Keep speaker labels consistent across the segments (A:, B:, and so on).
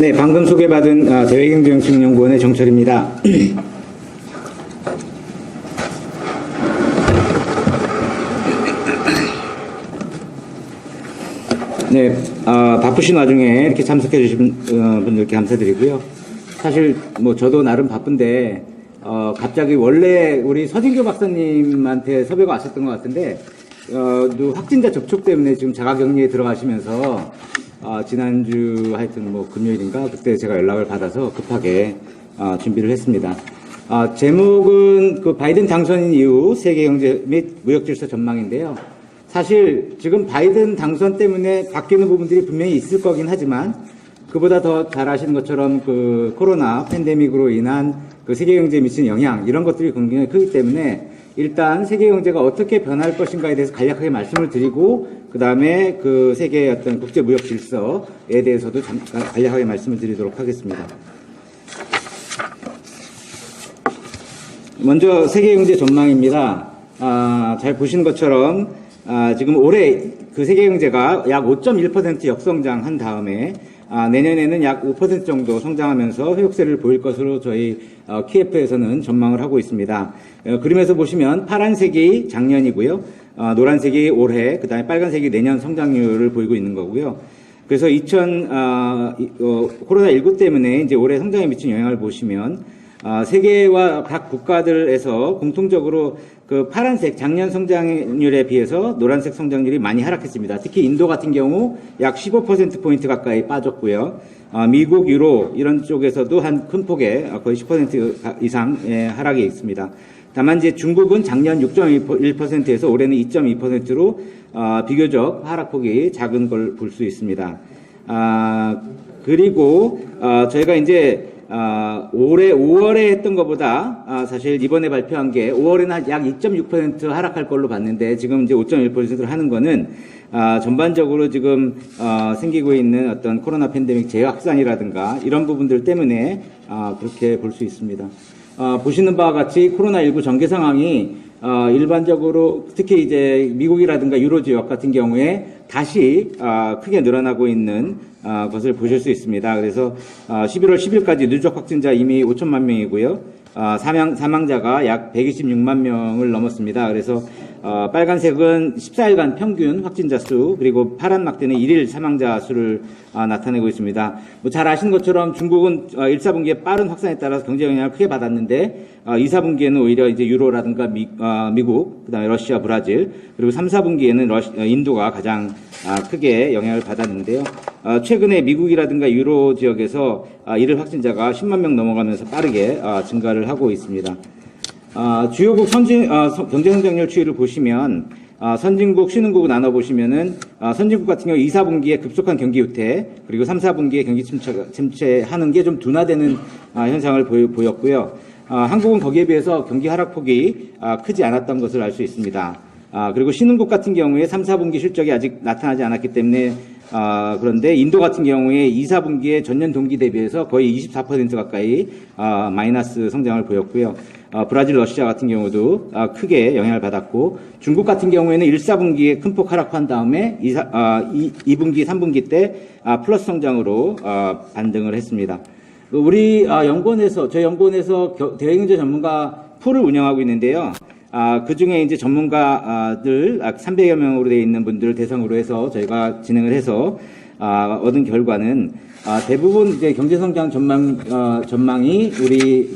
A: 네, 방금 소개받은 대외경제정책연구원의 정철입니다. 네, 바쁘신 와중에 이렇게 참석해 주신 분들께 감사드리고요. 사실 뭐 저도 나름 바쁜데 갑자기 원래 우리 서진교 박사님한테 섭외가 왔었던 것 같은데 확진자 접촉 때문에 지금 자가격리에 들어가시면서 지난주 하여튼 뭐 금요일인가 그때 제가 연락을 받아서 급하게 준비를 했습니다. 제목은 그 바이든 당선 이후 세계 경제 및 무역 질서 전망인데요. 사실 지금 바이든 당선 때문에 바뀌는 부분들이 분명히 있을 거긴 하지만 그보다 더 잘 아시는 것처럼 그 코로나 팬데믹으로 인한 그 세계 경제에 미치는 영향 이런 것들이 굉장히 크기 때문에 일단 세계 경제가 어떻게 변할 것인가에 대해서 간략하게 말씀을 드리고 그 다음에 그 세계의 어떤 국제 무역 질서에 대해서도 잠깐 간략하게 말씀을 드리도록 하겠습니다. 먼저 세계 경제 전망입니다. 잘 보시는 것처럼 지금 올해 그 세계 경제가 약 5.1% 역성장한 다음에 내년에는 약 5% 정도 성장하면서 회복세를 보일 것으로 저희 KF에서는 전망을 하고 있습니다. 그림에서 보시면 파란색이 작년이고요. 노란색이 올해, 그 다음에 빨간색이 내년 성장률을 보이고 있는 거고요. 그래서 코로나19 때문에 이제 올해 성장에 미친 영향을 보시면 세계와 각 국가들에서 공통적으로 그 파란색 작년 성장률에 비해서 노란색 성장률이 많이 하락했습니다. 특히 인도 같은 경우 약 15%포인트 가까이 빠졌고요. 미국, 유로 이런 쪽에서도 한 큰 폭의 거의 10% 이상의 하락이 있습니다. 다만 이제 중국은 작년 6.1%에서 올해는 2.2%로 비교적 하락폭이 작은 걸 볼 수 있습니다. 그리고 저희가 이제 올해 5월에 했던 것보다 사실 이번에 발표한 게 5월에는 약 2.6% 하락할 걸로 봤는데 지금 이제 5.1%를 하는 거는 전반적으로 지금 생기고 있는 어떤 코로나 팬데믹 재확산이라든가 이런 부분들 때문에 그렇게 볼 수 있습니다. 보시는 바와 같이 코로나19 전개 상황이 일반적으로 특히 이제 미국이라든가 유로 지역 같은 경우에 다시 크게 늘어나고 있는 것을 보실 수 있습니다. 그래서 11월 10일까지 누적 확진자 이미 5천만 명이고요. 사망자가 약 126만 명을 넘었습니다. 그래서 빨간색은 14일간 평균 확진자 수, 그리고 파란 막대는 1일 사망자 수를 나타내고 있습니다. 뭐 잘 아시는 것처럼 중국은 1, 4분기에 빠른 확산에 따라서 경제 영향을 크게 받았는데 2, 4분기에는 오히려 이제 유로라든가 미국, 그다음에 러시아, 브라질, 그리고 3, 4분기에는 인도가 가장 크게 영향을 받았는데요. 최근에 미국이라든가 유로 지역에서 일일 확진자가 10만 명 넘어가면서 빠르게 증가를 하고 있습니다. 주요국 경제성장률 추이를 보시면 선진국, 신흥국을 나눠보시면은 선진국 같은 경우 2, 4분기에 급속한 경기 후퇴, 그리고 3, 4분기에 경기 침체하는 게 좀 둔화되는 현상을 보였고요. 한국은 거기에 비해서 경기 하락폭이 크지 않았던 것을 알 수 있습니다. 그리고 신흥국 같은 경우에 3, 4분기 실적이 아직 나타나지 않았기 때문에 그런데 인도 같은 경우에 2, 4분기에 전년 동기 대비해서 거의 24% 가까이 마이너스 성장을 보였고요. 브라질, 러시아 같은 경우도 크게 영향을 받았고 중국 같은 경우에는 1, 4분기에 큰 폭 하락한 다음에 2분기, 3분기 때 플러스 성장으로 반등을 했습니다. 우리 저희 연구원에서 대외경제 전문가 풀을 운영하고 있는데요. 그 중에 이제 전문가들 300여 명으로 되어 있는 분들을 대상으로 해서 저희가 진행을 해서 얻은 결과는 대부분 이제 경제성장 전망이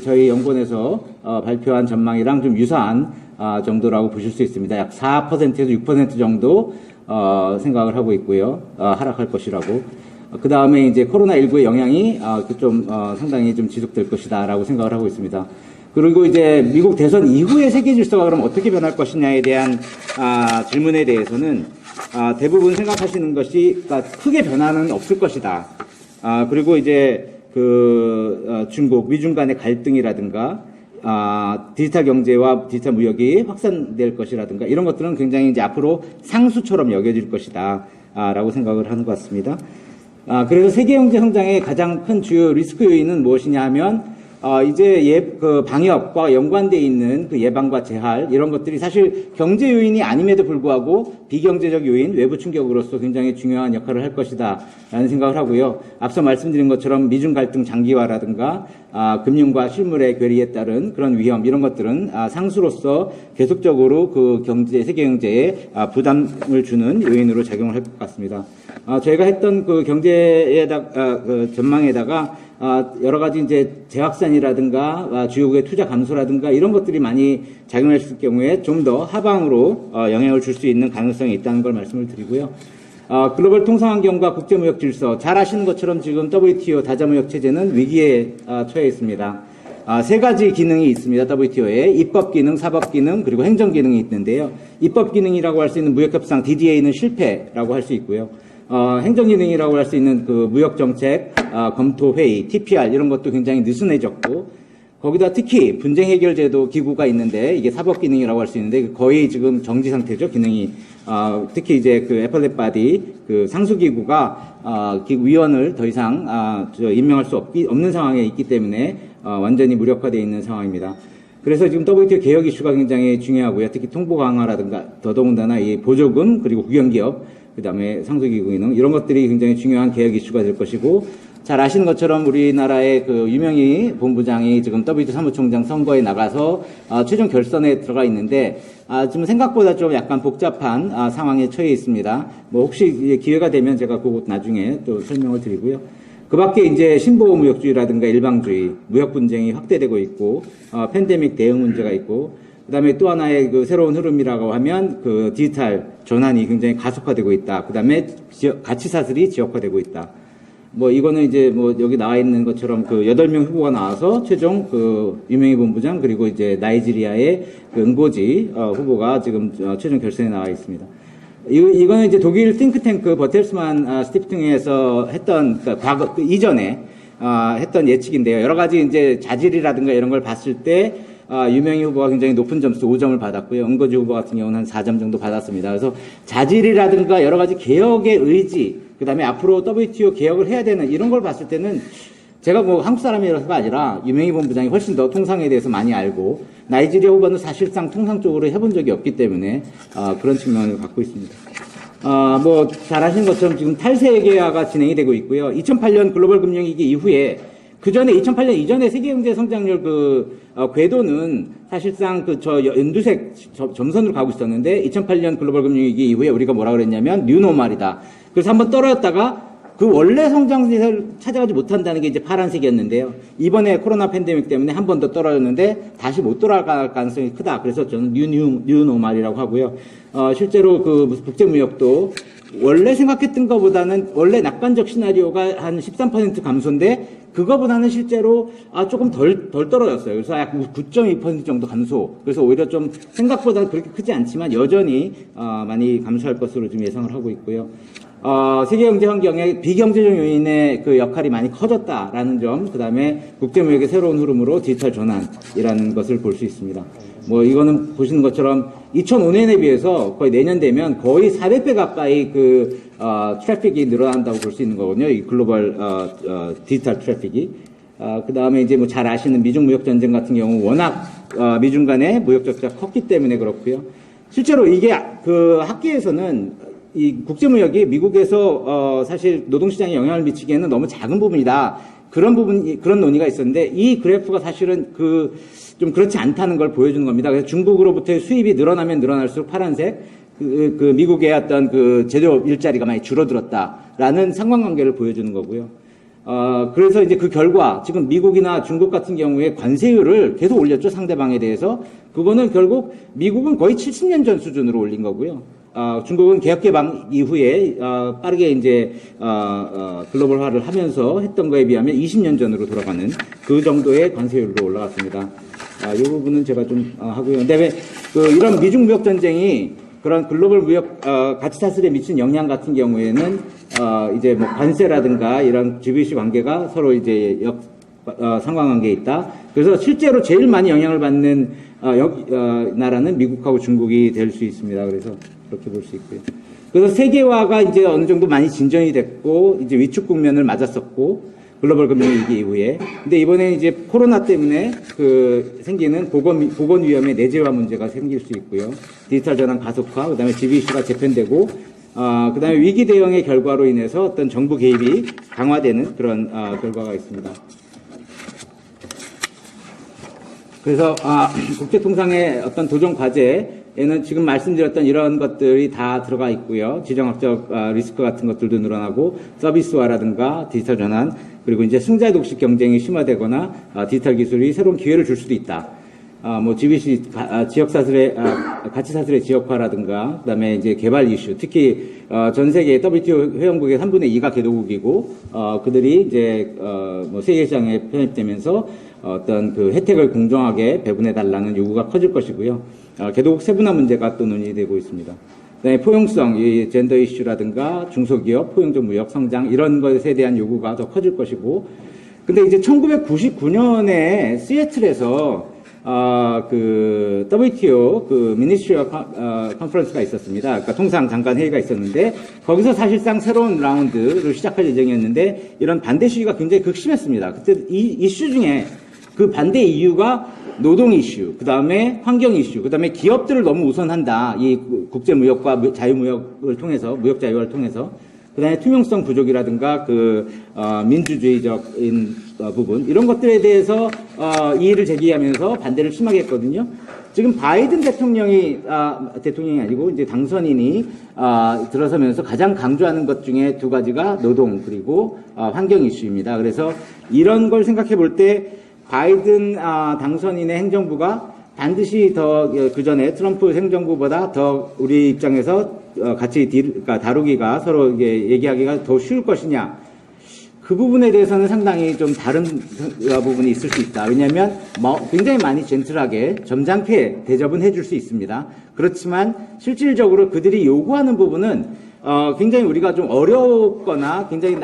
A: 저희 연구원에서 발표한 전망이랑 좀 유사한 정도라고 보실 수 있습니다. 약 4%에서 6% 정도 생각을 하고 있고요. 하락할 것이라고. 그 다음에 이제 코로나19의 영향이 상당히 좀 지속될 것이다라고 생각을 하고 있습니다. 그리고 이제 미국 대선 이후의 세계 질서가 그럼 어떻게 변할 것이냐에 대한 질문에 대해서는 대부분 생각하시는 것이 크게 변화는 없을 것이다. 그리고 이제 중국, 미중 간의 갈등이라든가 디지털 경제와 디지털 무역이 확산될 것이라든가 이런 것들은 굉장히 이제 앞으로 상수처럼 여겨질 것이다. 라고 생각을 하는 것 같습니다. 그래서 세계 경제 성장의 가장 큰 주요 리스크 요인은 무엇이냐 하면 이제 그 방역과 연관돼 있는 그 예방과 재할 이런 것들이 사실 경제 요인이 아님에도 불구하고 비경제적 요인, 외부 충격으로서 굉장히 중요한 역할을 할 것이다라는 생각을 하고요. 앞서 말씀드린 것처럼 미중 갈등 장기화라든가 금융과 실물의 괴리에 따른 그런 위험 이런 것들은 상수로서 계속적으로 그 세계 경제에 부담을 주는 요인으로 작용을 할 것 같습니다. 저희가 했던 그 그 전망에다가 여러 가지 이제 재확산이라든가 주요국의 투자 감소라든가 이런 것들이 많이 작용했을 경우에 좀 더 하방으로 영향을 줄 수 있는 가능성이 있다는 걸 말씀을 드리고요. 글로벌 통상환경과 국제무역 질서 잘 아시는 것처럼 지금 WTO 다자무역 체제는 위기에 처해 있습니다. 세 가지 기능이 있습니다. WTO에 입법 기능, 사법 기능, 그리고 행정 기능이 있는데요. 입법 기능이라고 할 수 있는 무역협상 DDA는 실패라고 할 수 있고요. 행정기능이라고 할 수 있는 그 무역정책, 검토회의, TPR 이런 것도 굉장히 느슨해졌고, 거기다 특히 분쟁해결제도 기구가 있는데 이게 사법기능이라고 할 수 있는데 거의 지금 정지 상태죠, 기능이. 특히 이제 그 애플렛 바디, 그 상수기구가, 위원을 더 이상, 임명할 수 없는 상황에 있기 때문에, 완전히 무력화되어 있는 상황입니다. 그래서 지금 WTO 개혁 이슈가 굉장히 중요하고요. 특히 통보 강화라든가 더더군다나 이 보조금 그리고 국영기업 그다음에 상수기구 기능 이런 것들이 굉장히 중요한 개혁 이슈가 될 것이고 잘 아시는 것처럼 우리나라의 그 유명희 본부장이 지금 WTO 사무총장 선거에 나가서 최종 결선에 들어가 있는데 지금 생각보다 좀 약간 복잡한 상황에 처해 있습니다. 뭐 혹시 기회가 되면 제가 그것 나중에 또 설명을 드리고요. 그 밖에 이제 신보호 무역주의라든가 일방주의, 무역 분쟁이 확대되고 있고, 팬데믹 대응 문제가 있고, 그 다음에 또 하나의 그 새로운 흐름이라고 하면 그 디지털 전환이 굉장히 가속화되고 있다. 그 다음에 가치 사슬이 지역화되고 있다. 뭐 이거는 이제 뭐 여기 나와 있는 것처럼 그 8명 후보가 나와서 최종 그 유명희 본부장 그리고 이제 나이지리아의 그 응고지 후보가 지금 최종 결선에 나와 있습니다. 이거는 이제 독일 싱크탱크 버텔스만 스티프팅에서 했던 과거 이전에 했던 예측인데요. 여러 가지 이제 자질이라든가 이런 걸 봤을 때 유명희 후보가 굉장히 높은 점수 5점을 받았고요. 응거지 후보 같은 경우는 한 4점 정도 받았습니다. 그래서 자질이라든가 여러 가지 개혁의 의지, 그다음에 앞으로 WTO 개혁을 해야 되는 이런 걸 봤을 때는 제가 뭐 한국 사람이라서가 아니라 유명희 본부장이 훨씬 더 통상에 대해서 많이 알고 나이지리아 후보는 사실상 통상 쪽으로 해본 적이 없기 때문에 그런 측면을 갖고 있습니다. 뭐 잘 아시는 것처럼 지금 탈세계화가 진행이 되고 있고요. 2008년 글로벌 금융위기 이후에 그 전에 2008년 이전에 세계 경제 성장률 궤도는 사실상 연두색 점선으로 가고 있었는데 2008년 글로벌 금융위기 이후에 우리가 뭐라 그랬냐면 뉴노멀이다. 그래서 한번 떨어졌다가 그 원래 성장세를 찾아가지 못한다는 게 이제 파란색이었는데요. 이번에 코로나 팬데믹 때문에 한 번 더 떨어졌는데 다시 못 돌아갈 가능성이 크다. 그래서 저는 뉴노멀이라고 하고요. 실제로 그 국제무역도 원래 생각했던 것보다는 원래 낙관적 시나리오가 한 13% 감소인데 그거보다는 실제로 조금 덜 떨어졌어요. 그래서 약 9.2% 정도 감소. 그래서 오히려 좀 생각보다는 그렇게 크지 않지만 여전히 많이 감소할 것으로 좀 예상을 하고 있고요. 세계 경제 환경에 비경제적 요인의 그 역할이 많이 커졌다라는 점, 그 다음에 국제무역의 새로운 흐름으로 디지털 전환이라는 것을 볼 수 있습니다. 뭐 이거는 보시는 것처럼 2005년에 비해서 거의 내년 되면 거의 400배 가까이 트래픽이 늘어난다고 볼 수 있는 거거든요. 이 글로벌 디지털 트래픽이. 그 다음에 이제 뭐 잘 아시는 미중 무역 전쟁 같은 경우 워낙 미중 간의 무역 적자가 컸기 때문에 그렇고요. 실제로 이게 그 학계에서는 이 국제무역이 미국에서 사실 노동시장에 영향을 미치기에는 너무 작은 부분이다. 그런 논의가 있었는데 이 그래프가 사실은 좀 그렇지 않다는 걸 보여주는 겁니다. 그래서 중국으로부터의 수입이 늘어나면 늘어날수록 파란색, 미국의 어떤 제조업 일자리가 많이 줄어들었다라는 상관관계를 보여주는 거고요. 그래서 이제 그 결과, 지금 미국이나 중국 같은 경우에 관세율을 계속 올렸죠, 상대방에 대해서. 그거는 결국 미국은 거의 70년 전 수준으로 올린 거고요. 중국은 개혁 개방 이후에 빠르게 이제 글로벌화를 하면서 했던 거에 비하면 20년 전으로 돌아가는 그 정도의 관세율로 올라갔습니다. 이 부분은 제가 좀 하고요. 그다음에 이런 미중 무역 전쟁이 그런 글로벌 무역 가치 사슬에 미친 영향 같은 경우에는 이제 뭐 관세라든가 이런 GBC 관계가 서로 이제 상관관계에 있다. 그래서 실제로 제일 많이 영향을 받는 나라는 미국하고 중국이 될 수 있습니다. 그래서 그렇게 볼 수 있고요. 그래서 세계화가 이제 어느 정도 많이 진전이 됐고 이제 위축 국면을 맞았었고 글로벌 금융위기 이후에. 근데 이번에 이제 코로나 때문에 생기는 보건 위험의 내재화 문제가 생길 수 있고요. 디지털 전환 가속화, 그다음에 GB 이슈가 재편되고, 그다음에 위기 대응의 결과로 인해서 어떤 정부 개입이 강화되는 그런 결과가 있습니다. 그래서 국제통상의 어떤 도전 과제에는 지금 말씀드렸던 이런 것들이 다 들어가 있고요. 지정학적 리스크 같은 것들도 늘어나고 서비스화라든가 디지털 전환, 그리고 이제 승자 독식 경쟁이 심화되거나 디지털 기술이 새로운 기회를 줄 수도 있다. GBC 지역 사슬의 가치 사슬의 지역화라든가, 그다음에 이제 개발 이슈, 특히 전 세계 WTO 회원국의 3분의 2가 개도국이고 그들이 이제 세계 시장에 편입되면서 어떤 그 혜택을 공정하게 배분해 달라는 요구가 커질 것이고요. 개도국 세분화 문제가 또 논의되고 있습니다. 그다음에 포용성, 이 젠더 이슈라든가 중소기업, 포용적 무역 성장 이런 것에 대한 요구가 더 커질 것이고, 근데 이제 1999년에 시애틀에서 그 WTO 그 미니스트리얼 컨퍼런스가 있었습니다. 그러니까 통상 장관 회의가 있었는데 거기서 사실상 새로운 라운드를 시작할 예정이었는데 이런 반대 시위가 굉장히 극심했습니다. 그때 이 이슈 중에 그 반대 이유가 노동 이슈, 그 다음에 환경 이슈, 그 다음에 기업들을 너무 우선한다. 이 국제 무역과 자유무역을 통해서, 무역 자유화를 통해서. 그 다음에 투명성 부족이라든가 민주주의적인 부분, 이런 것들에 대해서 이의를 제기하면서 반대를 심하게 했거든요. 지금 바이든 대통령이 아니고 이제 당선인이 들어서면서 가장 강조하는 것 중에 두 가지가 노동 그리고 환경 이슈입니다. 그래서 이런 걸 생각해 볼 때 바이든 당선인의 행정부가 반드시 더 그 전에 트럼프 행정부보다 더 우리 입장에서 같이 그러니까 다루기가 서로 이게 얘기하기가 더 쉬울 것이냐, 그 부분에 대해서는 상당히 좀 다른 부분이 있을 수 있다. 왜냐하면 굉장히 많이 젠틀하게 점잖게 대접은 해줄 수 있습니다. 그렇지만 실질적으로 그들이 요구하는 부분은 굉장히 우리가 좀 어렵거나 굉장히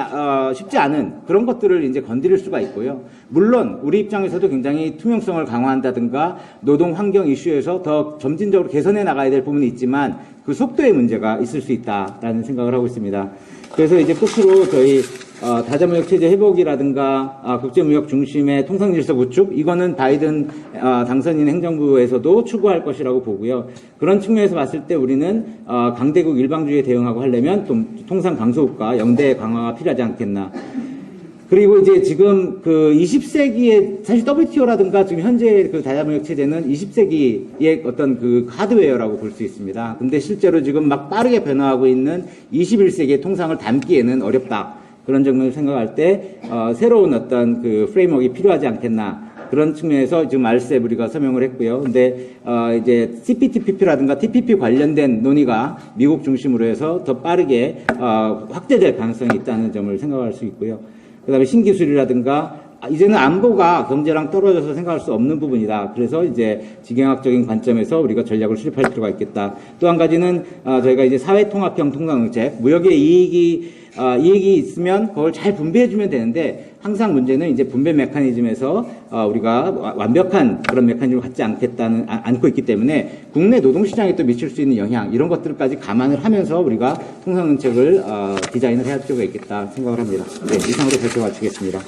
A: 쉽지 않은 그런 것들을 이제 건드릴 수가 있고요. 물론 우리 입장에서도 굉장히 투명성을 강화한다든가 노동 환경 이슈에서 더 점진적으로 개선해 나가야 될 부분이 있지만 그 속도의 문제가 있을 수 있다라는 생각을 하고 있습니다. 그래서 이제 끝으로 저희 다자무역 체제 회복이라든가 국제무역 중심의 통상질서 구축, 이거는 바이든 당선인 행정부에서도 추구할 것이라고 보고요. 그런 측면에서 봤을 때 우리는 강대국 일방주의에 대응하고 하려면 좀 통상 강소국가 영대 강화가 필요하지 않겠나. 그리고 이제 지금 그 20세기에 사실 WTO라든가 지금 현재 그 다자무역 체제는 20세기의 어떤 그 하드웨어라고 볼 수 있습니다. 근데 실제로 지금 막 빠르게 변화하고 있는 21세기의 통상을 담기에는 어렵다. 그런 점을 생각할 때 새로운 어떤 그 프레임워크가 필요하지 않겠나. 그런 측면에서 지금 RCEP 우리가 서명을 했고요. 근데 이제 CPTPP라든가 TPP 관련된 논의가 미국 중심으로 해서 더 빠르게 확대될 가능성이 있다는 점을 생각할 수 있고요. 그다음에 신기술이라든가 이제는 안보가 경제랑 떨어져서 생각할 수 없는 부분이다. 그래서 이제 지경학적인 관점에서 우리가 전략을 수립할 필요가 있겠다. 또 한 가지는 저희가 이제 사회통합형 통상정책, 무역의 이익이 있으면 그걸 잘 분배해주면 되는데 항상 문제는 이제 분배 메커니즘에서 우리가 완벽한 그런 메커니즘을 갖지 않고 있기 때문에 국내 노동시장에 또 미칠 수 있는 영향, 이런 것들까지 감안을 하면서 우리가 통상정책을 디자인을 해야 할 필요가 있겠다 생각을 합니다. 네, 이상으로 발표 마치겠습니다.